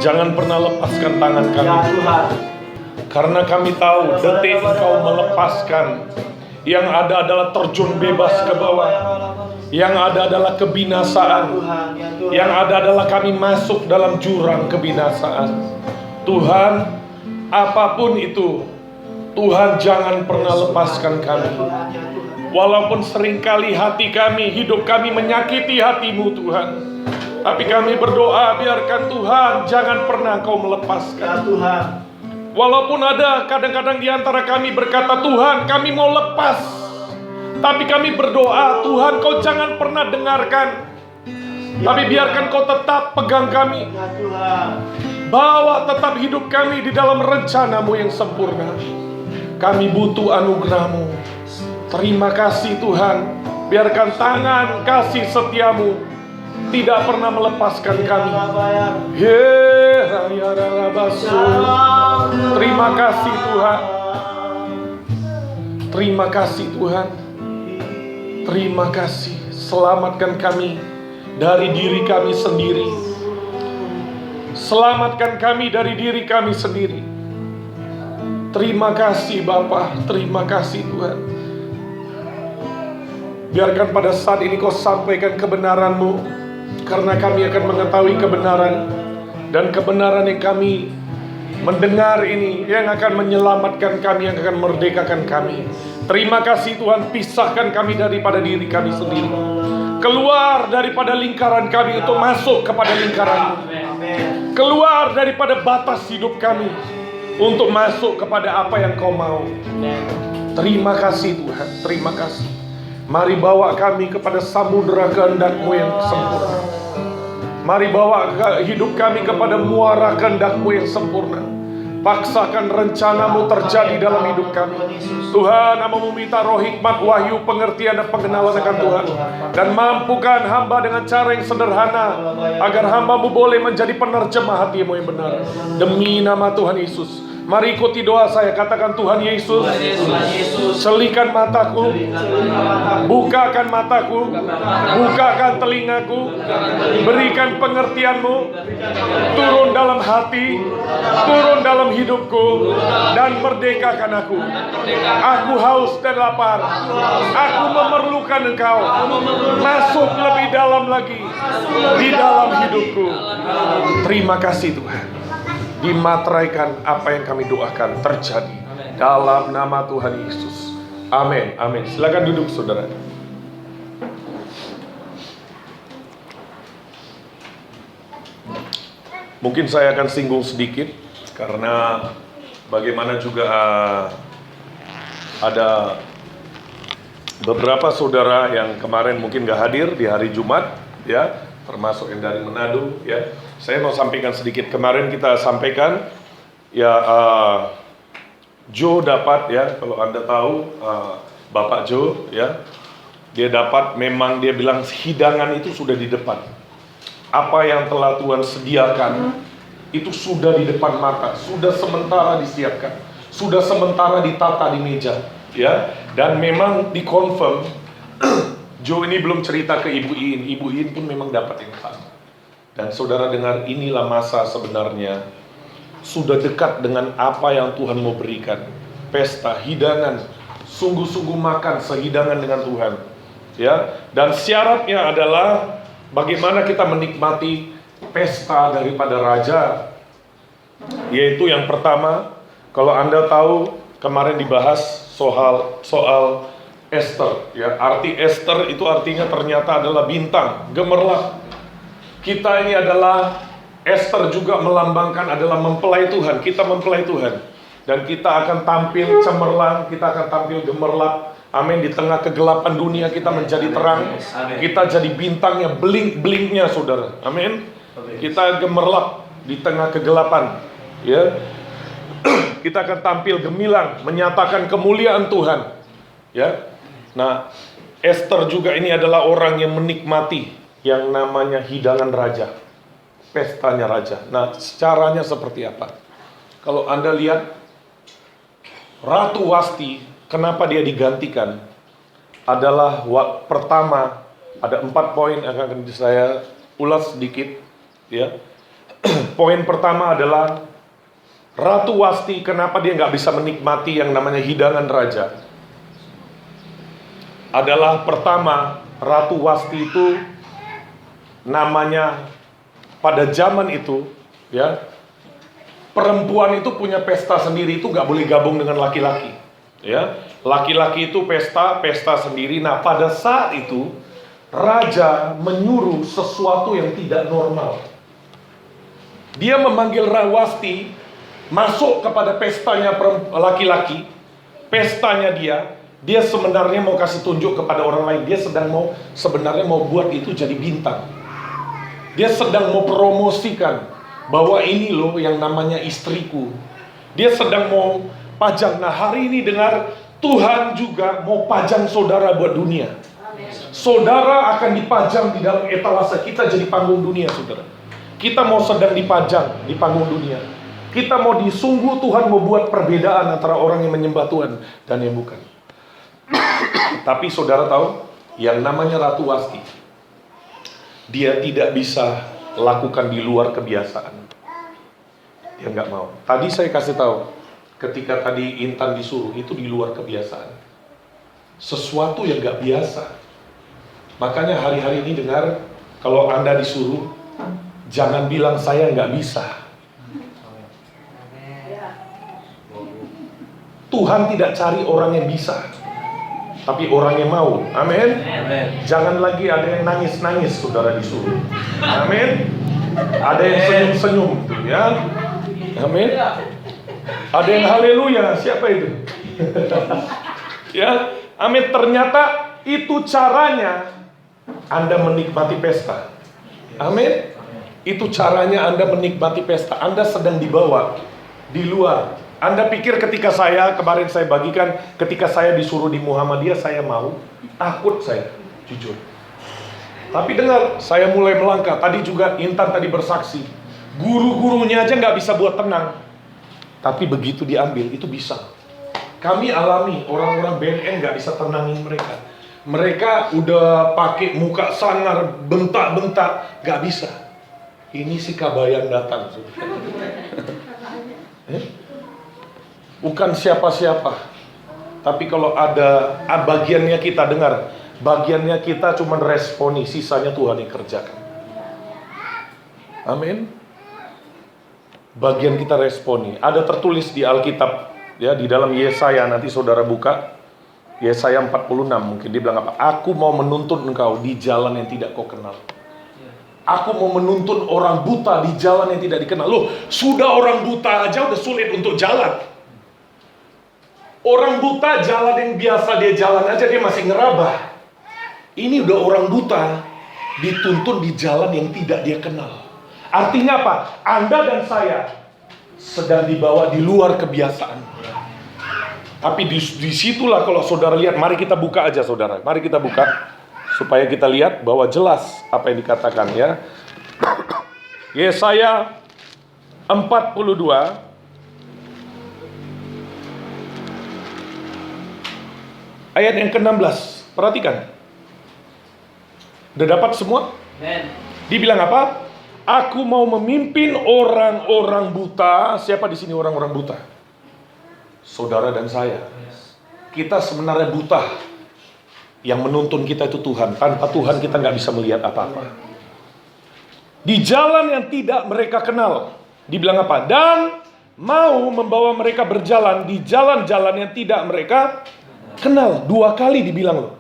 Jangan pernah lepaskan tangan kami, Ya Tuhan. karena kami tahu detik Engkau melepaskan, yang ada adalah terjun bebas ke bawah, yang ada adalah kebinasaan, yang ada adalah kami masuk dalam jurang kebinasaan. Tuhan, apapun itu, Tuhan jangan pernah lepaskan kami. Walaupun seringkali hati kami, hidup kami menyakiti hati-Mu Tuhan, tapi kami berdoa biarkan Tuhan jangan pernah Kau melepaskan. Ya Tuhan. Walaupun ada kadang-kadang di antara kami berkata, Tuhan kami mau lepas, tapi kami berdoa, Tuhan Kau jangan pernah dengarkan. Tapi biarkan Kau tetap pegang kami. Ya Tuhan. Bawa tetap hidup kami di dalam rencana-Mu yang sempurna. Kami butuh anugerah-Mu. Terima kasih Tuhan. Biarkan tangan kasih setia-Mu tidak pernah melepaskan kami. Terima kasih Tuhan. Terima kasih Tuhan. Terima kasih. Selamatkan kami dari diri kami sendiri. Selamatkan kami dari diri kami sendiri. Terima kasih Bapa. Terima kasih Tuhan. Biarkan pada saat ini Kau sampaikan kebenaran-Mu, karena kami akan mengetahui kebenaran, dan kebenaran yang kami mendengar ini yang akan menyelamatkan kami, yang akan merdekakan kami. Terima kasih Tuhan. Pisahkan kami daripada diri kami sendiri, keluar daripada lingkaran kami untuk masuk kepada lingkaran-Mu. Keluar daripada batas hidup kami untuk masuk kepada apa yang Kau mau. Terima kasih Tuhan. Terima kasih. Mari bawa kami kepada samudera kehendak-Mu yang sempurna. Mari bawa hidup kami kepada muara kehendak-Mu yang sempurna. Paksakan rencana-Mu terjadi dalam hidup kami. Tuhan, hamba meminta roh hikmat, wahyu, pengertian, dan pengenalan akan Tuhan. Dan mampukan hamba dengan cara yang sederhana, agar hamba-Mu boleh menjadi penerjemah hati-Mu yang benar. Demi nama Tuhan Yesus. Mari ikuti doa saya. Katakan, Tuhan Yesus, celikan mataku, bukakan mataku, bukakan telingaku, berikan pengertian-Mu, turun dalam hati, turun dalam hidupku, dan merdekakan aku. Aku haus dan lapar, aku memerlukan Engkau. Masuk lebih dalam lagi di dalam hidupku. Terima kasih Tuhan. Dimateraikan apa yang kami doakan terjadi dalam nama Tuhan Yesus. Amin. Amin. Silakan duduk saudara. Mungkin saya akan singgung sedikit, karena bagaimana juga ada beberapa saudara yang kemarin mungkin gak hadir di hari Jumat, ya, termasuk yang dari Manado, ya. Saya mau sampaikan sedikit. Kemarin kita sampaikan, ya, Joe dapat, ya, kalau Anda tahu, Bapak Joe, ya, dia dapat, memang dia bilang hidangan itu sudah di depan. Apa yang telah Tuhan sediakan itu sudah di depan mata, sudah sementara disiapkan, sudah sementara ditata di meja, ya. Dan memang dikonfirm. Joe ini belum cerita ke Ibu In. Ibu In pun memang dapat yang sama. Dan saudara dengar, inilah masa sebenarnya sudah dekat dengan apa yang Tuhan mau berikan. Pesta, hidangan, sungguh-sungguh makan sehidangan dengan Tuhan, ya. Dan syaratnya adalah bagaimana kita menikmati pesta daripada raja. Yaitu yang pertama, kalau Anda tahu kemarin dibahas soal Esther, ya. Arti Esther itu artinya ternyata adalah bintang, gemerlap. Kita ini adalah, Esther juga melambangkan adalah mempelai Tuhan. Kita mempelai Tuhan, dan kita akan tampil cemerlang, kita akan tampil gemerlap. Amin. Di tengah kegelapan dunia kita menjadi terang. Kita jadi bintangnya, blink-blinknya saudara. Amin. Kita gemerlap di tengah kegelapan, ya. Kita akan tampil gemilang, menyatakan kemuliaan Tuhan, ya. Nah, Esther juga ini adalah orang yang menikmati yang namanya hidangan raja, pestanya raja. Nah, caranya seperti apa? Kalau Anda lihat Ratu Wasti, kenapa dia digantikan? Adalah pertama, ada 4 poin yang akan saya ulas sedikit, ya. Poin pertama adalah Ratu Wasti, kenapa dia nggak bisa menikmati yang namanya hidangan raja? Adalah pertama, Ratu Wasti itu namanya pada zaman itu, ya, perempuan itu punya pesta sendiri, itu nggak boleh gabung dengan laki-laki, ya. Laki-laki itu pesta sendiri. Nah, pada saat itu raja menyuruh sesuatu yang tidak normal. Dia memanggil Wasti masuk kepada pestanya laki-laki, pestanya dia sebenarnya mau kasih tunjuk kepada orang lain. Dia sebenarnya mau buat itu jadi bintang. Dia sedang mau promosikan bahwa ini loh yang namanya istriku. Dia sedang mau pajang. Nah, hari ini dengar, Tuhan juga mau pajang saudara buat dunia. Saudara akan dipajang di dalam etalase. Kita jadi panggung dunia, saudara. Kita mau sedang dipajang di panggung dunia. Kita mau disungguh, Tuhan mau buat perbedaan antara orang yang menyembah Tuhan dan yang bukan. Tapi saudara tahu, yang namanya Ratu Wasti, dia tidak bisa lakukan di luar kebiasaan. Dia nggak mau. Tadi saya kasih tahu, ketika tadi Intan disuruh, itu di luar kebiasaan. Sesuatu yang nggak biasa. Makanya hari-hari ini dengar, kalau Anda disuruh, jangan bilang saya nggak bisa. Tuhan tidak cari orang yang bisa, tapi orang yang mau. Amin. Jangan lagi ada yang nangis-nangis saudara disuruh. Amin. Ada yang senyum-senyum, ya. Amin. Ada yang haleluya. Siapa itu? Ya. Amin. Ternyata itu caranya Anda menikmati pesta. Amin. Itu caranya Anda menikmati pesta. Anda sedang dibawa di luar. Anda pikir ketika kemarin saya bagikan, ketika saya disuruh di Muhammadiyah, saya mau? Takut saya, jujur. Tapi dengar, saya mulai melangkah. Tadi juga Intan tadi bersaksi. Guru-gurunya aja nggak bisa buat tenang. Tapi begitu diambil, itu bisa. Kami alami, orang-orang BNN nggak bisa tenangin mereka. Mereka udah pakai muka sangar, bentak-bentak, nggak bisa. Ini si Kabayan datang. Bukan siapa-siapa. Tapi kalau ada bagiannya kita dengar, bagiannya kita cuma responi, sisanya Tuhan yang kerjakan. Amin. Bagian kita responi. Ada tertulis di Alkitab, ya, di dalam Yesaya, nanti saudara buka Yesaya 46, mungkin dia bilang apa? Aku mau menuntun engkau di jalan yang tidak kau kenal. Aku mau menuntun orang buta di jalan yang tidak dikenal. Loh, sudah orang buta aja udah sulit untuk jalan. Orang buta jalan yang biasa dia jalan aja dia masih ngerabah. Ini udah orang buta dituntun di jalan yang tidak dia kenal. Artinya apa? Anda dan saya sedang dibawa di luar kebiasaan. Tapi disitulah kalau saudara lihat, mari kita buka aja saudara. Mari kita buka supaya kita lihat bahwa jelas apa yang dikatakan, ya. Yesaya 42 ayat yang ke-16. Perhatikan. Udah dapat semua? Dibilang apa? Aku mau memimpin orang-orang buta. Siapa di sini orang-orang buta? Saudara dan saya. Kita sebenarnya buta. Yang menuntun kita itu Tuhan. Tanpa Tuhan kita nggak bisa melihat apa-apa. Di jalan yang tidak mereka kenal. Dibilang apa? Dan mau membawa mereka berjalan di jalan-jalan yang tidak mereka kenal. 2 kali dibilang loh.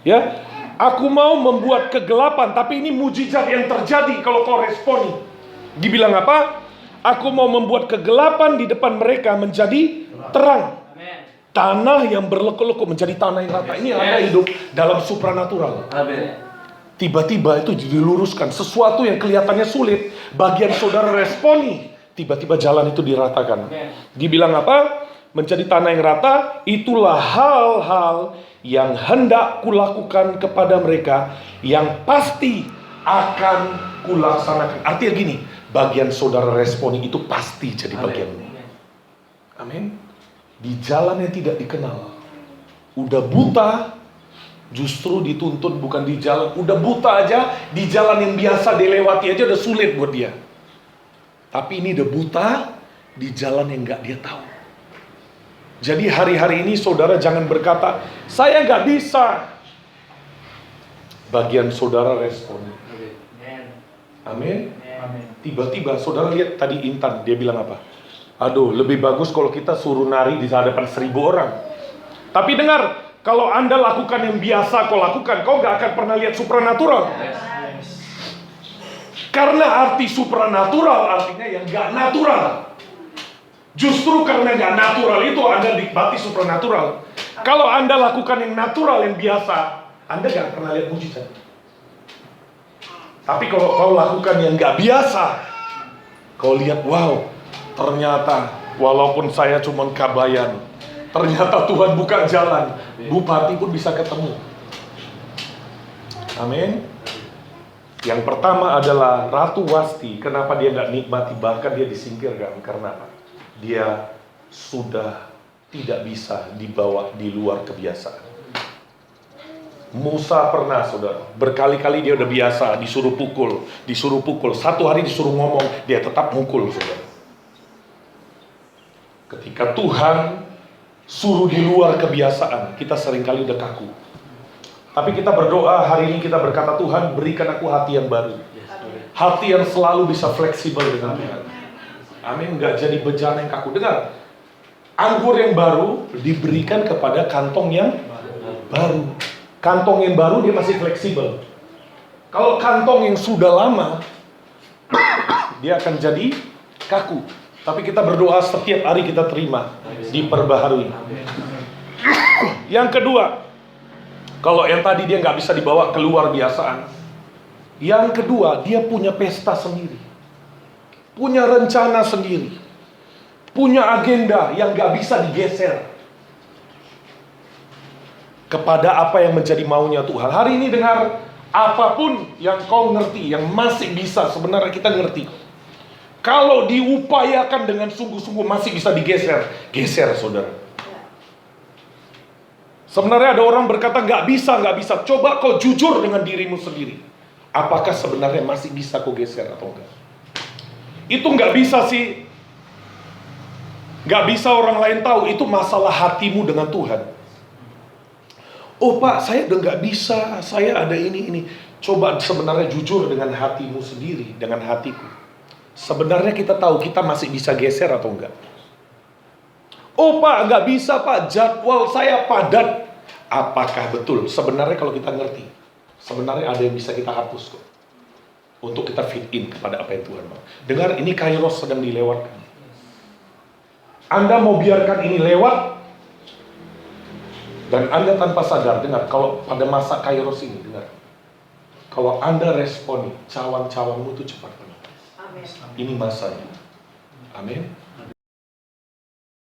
Ya, aku mau membuat kegelapan, tapi ini mujizat yang terjadi kalau kau responi. Dibilang apa? Aku mau membuat kegelapan di depan mereka menjadi terang. Tanah yang berlekuk-lekuk menjadi tanah yang rata. Ini Anda hidup dalam supranatural. Tiba-tiba itu diluruskan. Sesuatu yang kelihatannya sulit, bagian saudara responi, tiba-tiba jalan itu diratakan. Dibilang apa? Menjadi tanah yang rata. Itulah hal-hal yang hendak kulakukan kepada mereka, yang pasti akan kulaksanakan. Artinya gini, bagian saudara responi itu pasti jadi bagian. Amin. Di jalan yang tidak dikenal, udah buta, justru dituntun bukan di jalan. Udah buta aja, di jalan yang biasa dilewati aja udah sulit buat dia. Tapi ini udah buta di jalan yang nggak dia tahu. Jadi hari-hari ini saudara jangan berkata, saya nggak bisa. Bagian saudara respon. Amin. Tiba-tiba saudara lihat tadi Intan, dia bilang apa? Aduh, lebih bagus kalau kita suruh nari di hadapan 1000 orang. Tapi dengar, kalau Anda lakukan yang biasa kau lakukan, kau nggak akan pernah lihat supranatural. Karena arti supranatural artinya yang nggak natural. Justru karena nggak natural itu Anda nikmati supranatural. Kalau Anda lakukan yang natural, yang biasa, Anda nggak pernah lihat mujizat. Tapi kalau kau lakukan yang nggak biasa, kau lihat, wow, ternyata walaupun saya cuma kabayan, ternyata Tuhan buka jalan, bupati pun bisa ketemu. Amin. Yang pertama adalah Ratu Wasti. Kenapa dia nggak nikmati, bahkan dia disingkirkan? Karena apa? Dia sudah tidak bisa dibawa di luar kebiasaan. Musa pernah, saudara, berkali-kali dia udah biasa disuruh pukul. Satu hari disuruh ngomong, dia tetap mukul, saudara. Ketika Tuhan suruh di luar kebiasaan, kita seringkali udah kaku. Tapi kita berdoa hari ini, kita berkata, Tuhan berikan aku hati yang baru. Hati yang selalu bisa fleksibel dengan Tuhan. Amin, nggak jadi bejana yang kaku. Dengar, anggur yang baru diberikan kepada kantong yang baru. Kantong yang baru dia masih fleksibel. Kalau kantong yang sudah lama, dia akan jadi kaku. Tapi kita berdoa setiap hari kita terima, diperbaharui. Yang kedua, kalau yang tadi dia nggak bisa dibawa keluar biasaan. Yang kedua, dia punya pesta sendiri. Punya rencana sendiri. Punya agenda yang nggak bisa digeser kepada apa yang menjadi maunya Tuhan. Hari ini dengar, apapun yang kau ngerti, yang masih bisa, sebenarnya kita ngerti. Kalau diupayakan dengan sungguh-sungguh masih bisa digeser, geser, saudara. Sebenarnya ada orang berkata nggak bisa. Coba kau jujur dengan dirimu sendiri. Apakah sebenarnya masih bisa kau geser atau enggak? Itu nggak bisa sih. Nggak bisa orang lain tahu. Itu masalah hatimu dengan Tuhan. Oh Pak, saya udah nggak bisa, saya ada ini. Coba sebenarnya jujur dengan hatimu sendiri, dengan hatiku. Sebenarnya kita tahu kita masih bisa geser atau enggak. Oh Pak, nggak bisa Pak, jadwal saya padat. Apakah betul? Sebenarnya kalau kita ngerti, sebenarnya ada yang bisa kita hapus kok. Untuk kita fit in kepada apa yang Tuhan mau. Dengar, ini Kairos sedang dilewatkan. Anda mau biarkan ini lewat, dan Anda tanpa sadar, dengar, kalau pada masa Kairos ini, dengar, kalau Anda responi, cawan-cawanmu itu cepat penuh. Ini masanya. Amin.